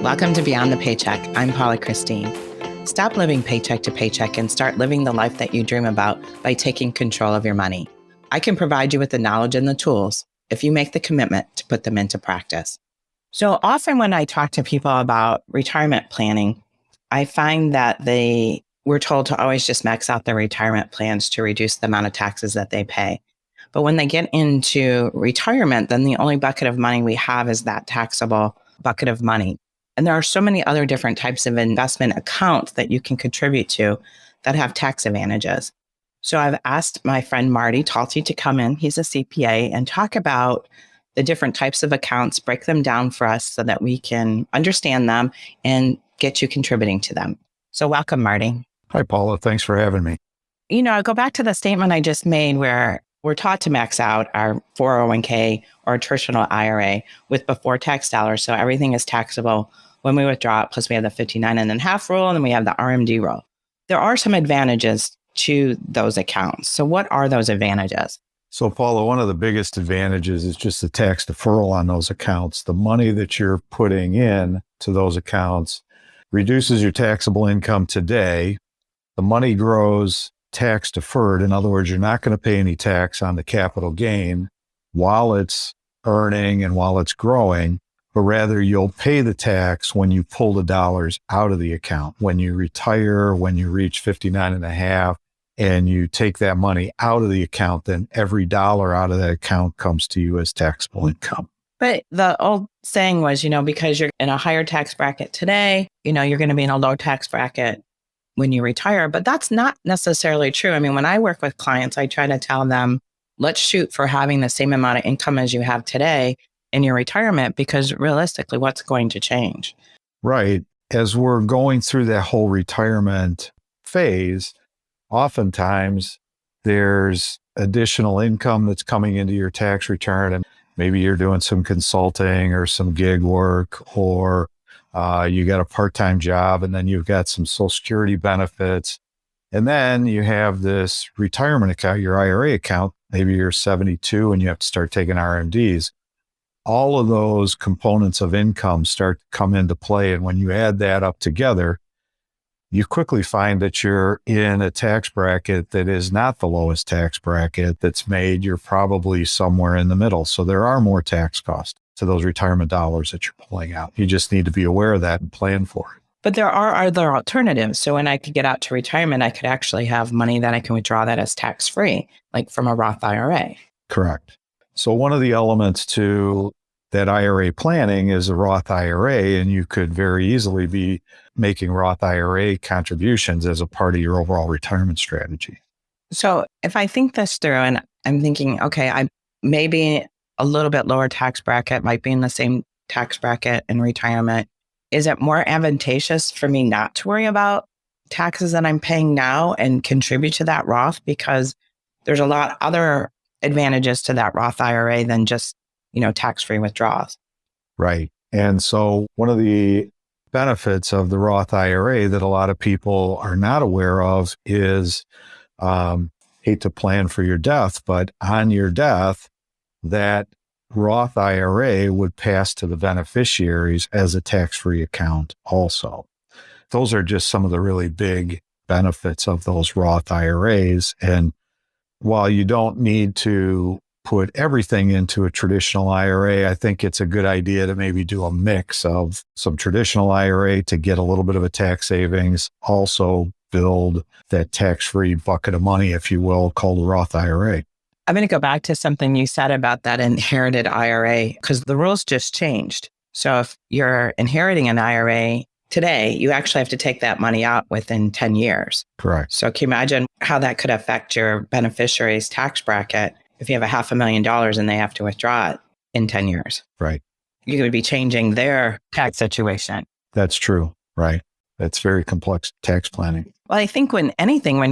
Welcome to Beyond the Paycheck. I'm Paula Christine. Stop living paycheck to paycheck and start living the life that you dream about by taking control of your money. I can provide you with the knowledge and the tools if you make the commitment to put them into practice. So often when I talk to people about retirement planning, I find that we're told to always just max out their retirement plans to reduce the amount of taxes that they pay. But when they get into retirement, then the only bucket of money we have is that taxable bucket of money. And there are so many other different types of investment accounts that you can contribute to that have tax advantages. So I've asked my friend Marty Talty to come in. He's a CPA and talk about the different types of accounts, break them down for us so that we can understand them and get you contributing to them. So welcome, Marty. Hi, Paula. Thanks for having me. I go back to the statement I just made where we're taught to max out our 401k or traditional IRA with before tax dollars. So everything is taxable when we withdraw it. Plus we have the 59.5 rule and then we have the RMD rule. There are some advantages to those accounts. So what are those advantages? So, Paula, one of the biggest advantages is just the tax deferral on those accounts. The money that you're putting in to those accounts reduces your taxable income today. The money grows tax deferred. In other words, you're not going to pay any tax on the capital gain while it's earning and while it's growing, but rather you'll pay the tax when you pull the dollars out of the account. When you retire, when you reach 59.5 and you take that money out of the account, then every dollar out of that account comes to you as taxable income. But the old saying was, because you're in a higher tax bracket today, you're going to be in a low tax bracket when you retire. But that's not necessarily true. I mean, when I work with clients, I try to tell them, let's shoot for having the same amount of income as you have today in your retirement, because realistically, what's going to change? Right. As we're going through that whole retirement phase, oftentimes there's additional income that's coming into your tax return. And maybe you're doing some consulting or some gig work, or you got a part-time job, and then you've got some Social Security benefits. And then you have this retirement account, your IRA account. Maybe you're 72 and you have to start taking RMDs. All of those components of income start to come into play. And when you add that up together, you quickly find that you're in a tax bracket that is not the lowest tax bracket that's made. You're probably somewhere in the middle. So there are more tax costs to those retirement dollars that you're pulling out. You just need to be aware of that and plan for it. But there are other alternatives. So when I could get out to retirement, I could actually have money that I can withdraw that as tax-free, like from a Roth IRA. Correct. So one of the elements to that IRA planning is a Roth IRA, and you could very easily be making Roth IRA contributions as a part of your overall retirement strategy. So if I think this through and I'm thinking, okay, I may be a little bit lower tax bracket, might be in the same tax bracket in retirement. Is it more advantageous for me not to worry about taxes that I'm paying now and contribute to that Roth? Because there's a lot other advantages to that Roth IRA than just, tax-free withdrawals. Right. And so one of the benefits of the Roth IRA that a lot of people are not aware of is, hate to plan for your death, but on your death, that Roth IRA would pass to the beneficiaries as a tax-free account also. Those are just some of the really big benefits of those Roth IRAs. And while you don't need to put everything into a traditional IRA, I think it's a good idea to maybe do a mix of some traditional IRA to get a little bit of a tax savings, also build that tax-free bucket of money, if you will, called a Roth IRA. I'm going to go back to something you said about that inherited IRA, because the rules just changed. So if you're inheriting an IRA today, you actually have to take that money out within 10 years. Correct. So can you imagine how that could affect your beneficiary's tax bracket if you have $500,000 and they have to withdraw it in 10 years? Right. You would be changing their tax situation. That's true. Right. That's very complex tax planning. Well, I think when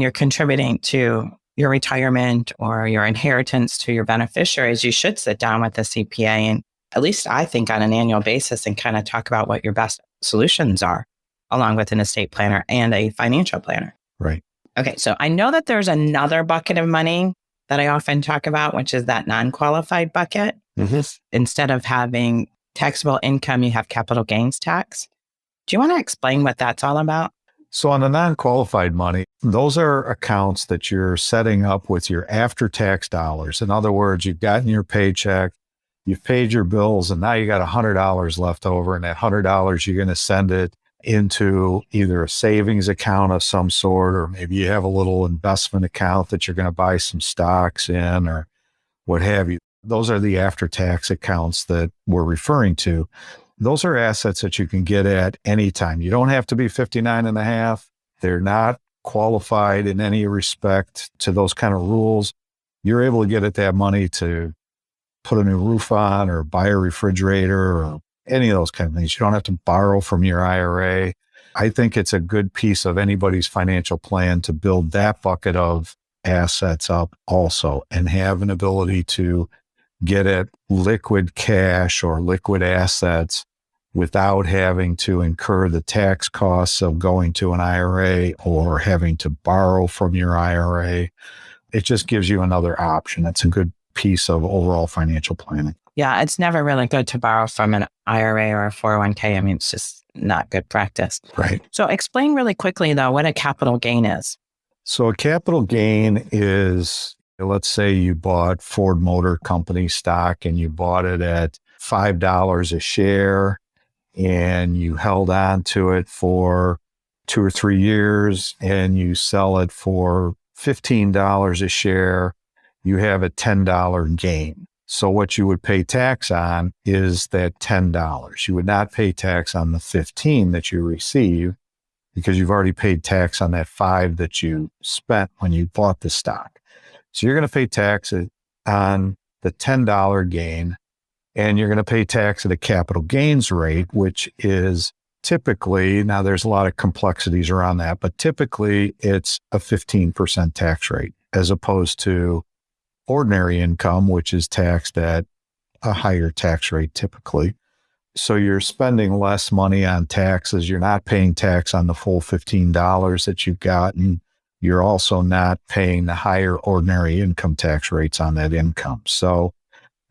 you're contributing to your retirement or your inheritance to your beneficiaries, you should sit down with the CPA and, at least I think, on an annual basis and kind of talk about what your best solutions are, along with an estate planner and a financial planner. Right. Okay. So I know that there's another bucket of money that I often talk about, which is that non-qualified bucket. Mm-hmm. Instead of having taxable income, you have capital gains tax. Do you want to explain what that's all about? So on the non-qualified money, those are accounts that you're setting up with your after-tax dollars. In other words, you've gotten your paycheck, you've paid your bills, and now you got $100 left over. And that $100, you're going to send it into either a savings account of some sort, or maybe you have a little investment account that you're going to buy some stocks in or what have you. Those are the after-tax accounts that we're referring to. Those are assets that you can get at any time. You don't have to be 59 and a half. They're not qualified in any respect to those kind of rules. You're able to get at that money to put a new roof on or buy a refrigerator or any of those kind of things. You don't have to borrow from your IRA. I think it's a good piece of anybody's financial plan to build that bucket of assets up also and have an ability to get at liquid cash or liquid assets without having to incur the tax costs of going to an IRA or having to borrow from your IRA. It just gives you another option. It's a good piece of overall financial planning. Yeah, it's never really good to borrow from an IRA or a 401k. I mean, it's just not good practice. Right. So explain really quickly, though, what a capital gain is. So a capital gain is, let's say you bought Ford Motor Company stock and you bought it at $5 a share and you held on to it for 2 or 3 years and you sell it for $15 a share, you have a $10 gain. So what you would pay tax on is that $10. You would not pay tax on the $15 that you receive because you've already paid tax on that $5 that you spent when you bought the stock. So you're going to pay tax on the $10 gain, and you're going to pay tax at a capital gains rate, which is typically, now there's a lot of complexities around that, but typically it's a 15% tax rate as opposed to ordinary income, which is taxed at a higher tax rate typically. So you're spending less money on taxes. You're not paying tax on the full $15 that you've gotten. You're also not paying the higher ordinary income tax rates on that income. So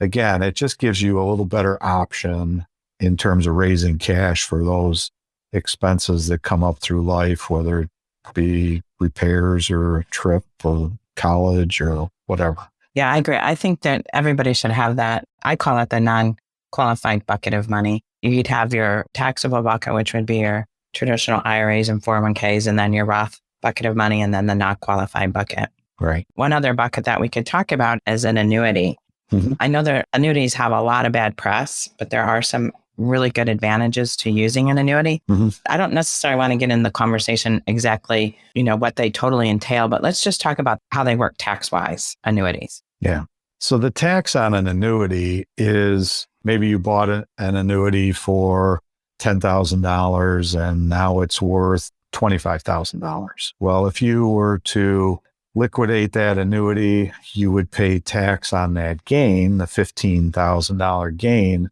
again, it just gives you a little better option in terms of raising cash for those expenses that come up through life, whether it be repairs or a trip or college or whatever. Yeah, I agree. I think that everybody should have that. I call it the non-qualified bucket of money. You'd have your taxable bucket, which would be your traditional IRAs and 401ks, and then your Roth bucket of money, and then the not qualified bucket. Right. One other bucket that we could talk about is an annuity. Mm-hmm. I know that annuities have a lot of bad press, but there are some really good advantages to using an annuity. Mm-hmm. I don't necessarily want to get in the conversation exactly, what they totally entail, but let's just talk about how they work tax-wise, annuities. Yeah. So the tax on an annuity is maybe you bought an annuity for $10,000 and now it's worth $25,000. Well, if you were to liquidate that annuity, you would pay tax on that gain, the $15,000 gain,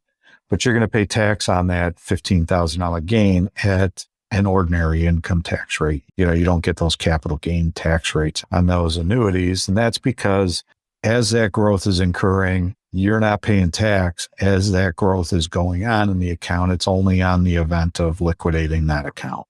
but you're going to pay tax on that $15,000 gain at an ordinary income tax rate. You don't get those capital gain tax rates on those annuities. And that's because as that growth is incurring, you're not paying tax as that growth is going on in the account. It's only on the event of liquidating that account.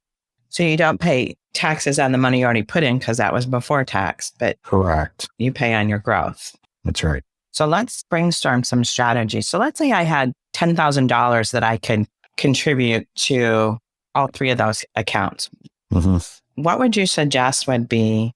So you don't pay taxes on the money you already put in because that was before tax, but correct. You pay on your growth. That's right. So let's brainstorm some strategies. So let's say I had $10,000 that I could contribute to all three of those accounts. Mm-hmm. What would you suggest would be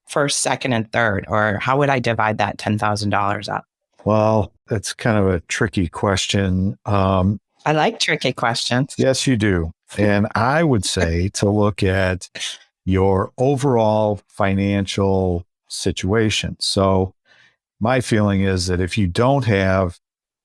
first, second, and third? Or how would I divide that $10,000 up? Well, that's kind of a tricky question. I like tricky questions. Yes, you do. And I would say to look at your overall financial situation. So my feeling is that if you don't have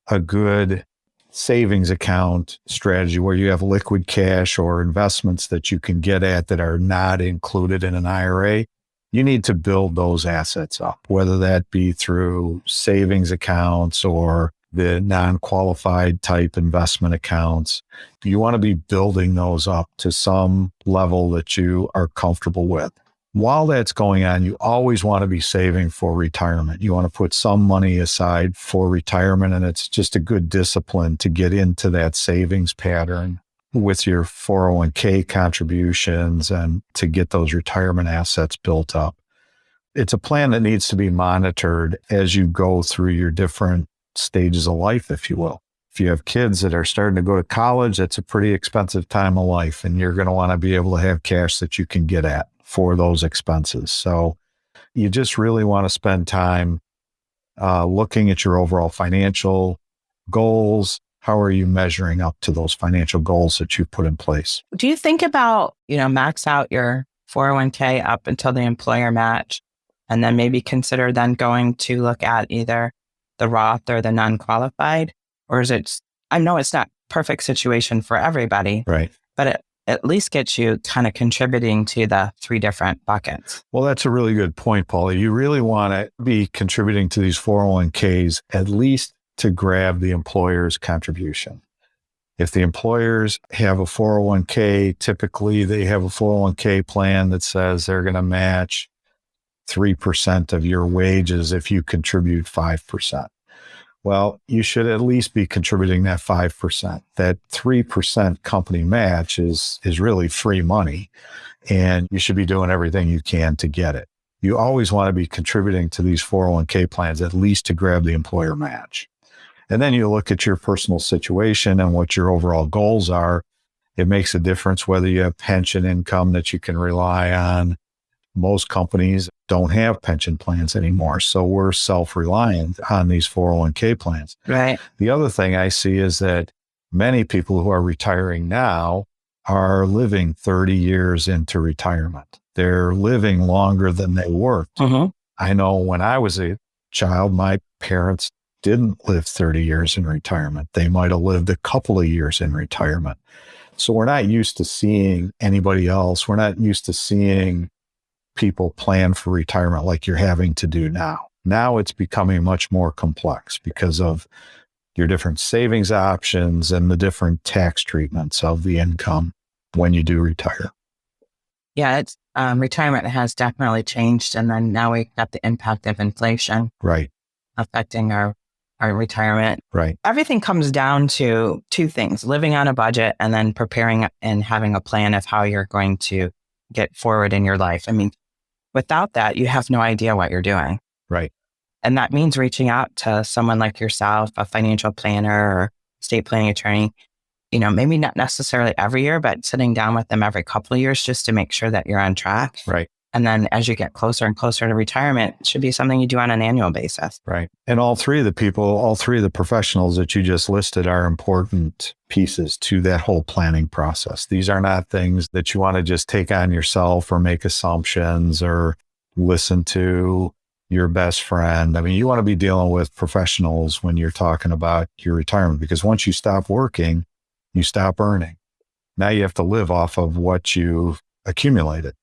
a good savings account strategy where you have liquid cash or investments that you can get at that are not included in an IRA, you need to build those assets up, whether that be through savings accounts or the non-qualified type investment accounts. You want to be building those up to some level that you are comfortable with. While that's going on, you always want to be saving for retirement. You want to put some money aside for retirement, and it's just a good discipline to get into that savings pattern with your 401k contributions and to get those retirement assets built up. It's a plan that needs to be monitored as you go through your different stages of life, if you will. If you have kids that are starting to go to college, that's a pretty expensive time of life, and you're going to want to be able to have cash that you can get at for those expenses. So you just really want to spend time looking at your overall financial goals. How are you measuring up to those financial goals that you put in place? Do you think about, max out your 401k up until the employer match, and then maybe consider then going to look at either the Roth or the non-qualified? Or is it, I know it's not perfect situation for everybody, right? But it at least gets you kind of contributing to the 3 different buckets. Well, that's a really good point, Paula. You really want to be contributing to these 401ks at least to grab the employer's contribution. If the employers have a 401k, typically they have a 401k plan that says they're going to match 3% of your wages if you contribute 5%. Well, you should at least be contributing that 5%. That 3% company match is really free money, and you should be doing everything you can to get it. You always want to be contributing to these 401k plans, at least to grab the employer match. And then you look at your personal situation and what your overall goals are. It makes a difference whether you have pension income that you can rely on. Most companies don't have pension plans anymore, so we're self-reliant on these 401k plans. Right. The other thing I see is that many people who are retiring now are living 30 years into retirement. They're living longer than they worked. Mm-hmm. I know when I was a child, my parents didn't live 30 years in retirement. They might have lived a couple of years in retirement. So we're not used to seeing anybody else. We're not used to seeing people plan for retirement like you're having to do now. Now it's becoming much more complex because of your different savings options and the different tax treatments of the income when you do retire. Yeah, it's retirement has definitely changed. And then now we've got the impact of inflation Right. affecting our retirement. Right. Everything comes down to 2 things: living on a budget and then preparing and having a plan of how you're going to get forward in your life. I mean, without that, you have no idea what you're doing. Right. And that means reaching out to someone like yourself, a financial planner or estate planning attorney, maybe not necessarily every year, but sitting down with them every couple of years just to make sure that you're on track. Right. And then as you get closer and closer to retirement, it should be something you do on an annual basis. Right. And all three of the professionals that you just listed are important pieces to that whole planning process. These are not things that you want to just take on yourself or make assumptions or listen to your best friend. I mean, you want to be dealing with professionals when you're talking about your retirement, because once you stop working, you stop earning. Now you have to live off of what you've accumulated.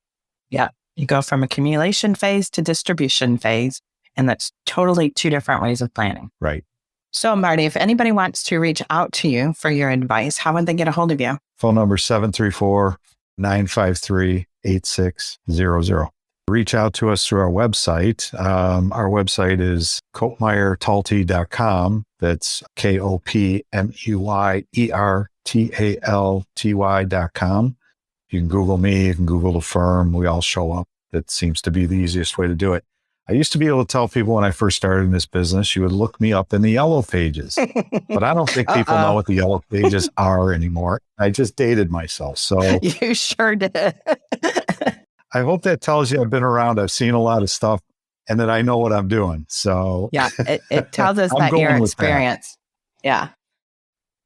Yeah. You go from accumulation phase to distribution phase, and that's totally 2 different ways of planning. Right. So, Marty, if anybody wants to reach out to you for your advice, how would they get a hold of you? Phone number 734-953-8600. Reach out to us through our website. Our website is KopmeyerTalty.com. That's KOPMEYERTALTY.com. You can Google me, you can Google the firm. We all show up. That seems to be the easiest way to do it. I used to be able to tell people when I first started in this business, you would look me up in the yellow pages, but I don't think people know what the yellow pages are anymore. I just dated myself. So you sure did. I hope that tells you I've been around. I've seen a lot of stuff and that I know what I'm doing. So yeah, it tells us that your experience. Yeah.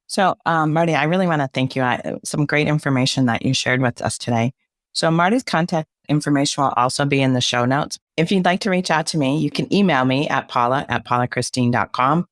So, Marty, I really want to thank you. Some great information that you shared with us today. So Marty's contact information will also be in the show notes. If you'd like to reach out to me, you can email me at paula@paulachristine.com,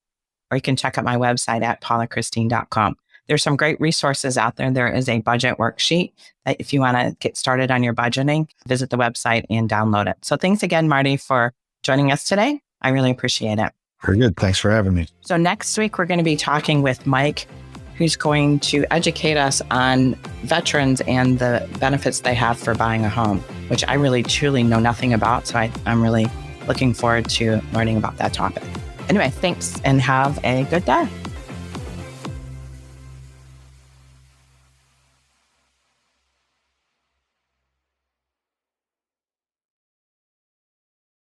or you can check out my website at paulachristine.com. There's some great resources out there. There is a budget worksheet that if you want to get started on your budgeting, visit the website and download it. So thanks again, Marty, for joining us today. I really appreciate it. Very good. Thanks for having me. So next week, we're going to be talking with Mike, who's going to educate us on veterans and the benefits they have for buying a home, which I really truly know nothing about. So I'm really looking forward to learning about that topic. Anyway, thanks and have a good day.